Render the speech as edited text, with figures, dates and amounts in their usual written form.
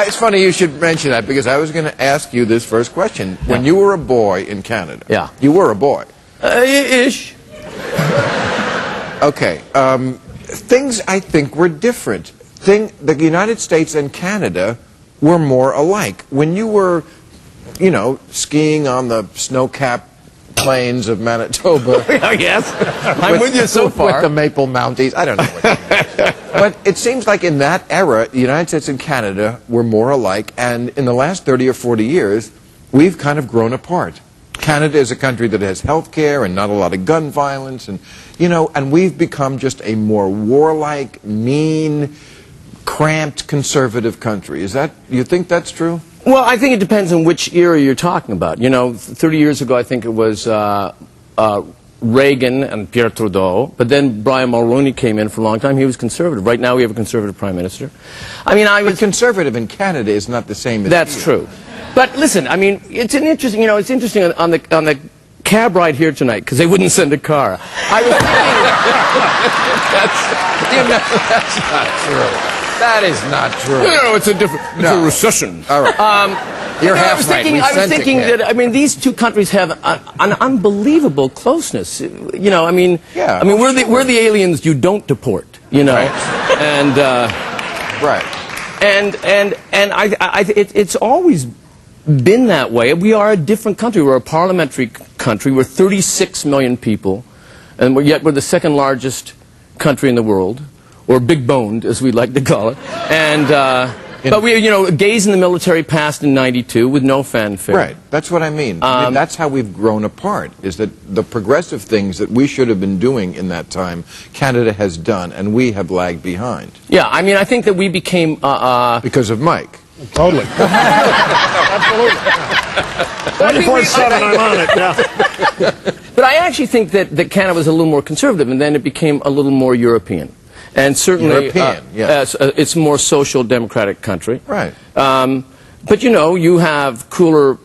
It's funny you should mention that, because I was going to ask you this first question. When you were a boy in Canada, you were a boy. Ish. Okay. Things, I think, were different. The United States and Canada were more alike. When you were, you know, skiing on the snow-capped plains of Manitoba. Yes, I'm with you so far. With the Maple Mounties. I don't know what that means. But it seems like in that era, the United States and Canada were more alike, and in the last 30 or 40 years, we've kind of grown apart. Canada is a country that has health care and not a lot of gun violence, and, you know, and we've become just a more warlike, mean, cramped, conservative country. You think that's true? Well, I think it depends on which era you're talking about. You know, 30 years ago, I think it was Reagan and Pierre Trudeau, but then Brian Mulroney came in for a long time. He was conservative. Right now, we have a conservative prime minister. I mean, But conservative in Canada is not the same as That's here. true. But listen, I mean, it's interesting on the cab ride here tonight, because they wouldn't send a car. I was thinking, that's not true. That is not true. No, it's a recession. All right. You're half right. I was thinking that, I mean, these two countries have an unbelievable closeness. You know, I mean, we're the aliens you don't deport, you know. Right. And, right. It's always been that way. We are a different country. We're a parliamentary country. We're 36 million people, and yet we're the second largest country in the world, or big-boned, as we like to call it. And but we, you know, gays in the military passed in '92 with no fanfare. Right. That's what I mean. That's how we've grown apart. Is that the progressive things that we should have been doing in that time, Canada has done, and we have lagged behind. Yeah. I mean, I think that we became because of Mike. Totally. Absolutely. 24/7, I'm on it. Yeah. But I actually think that Canada was a little more conservative, and then it became a little more European. And certainly, it's a more social democratic country. Right. But, you know, you have cooler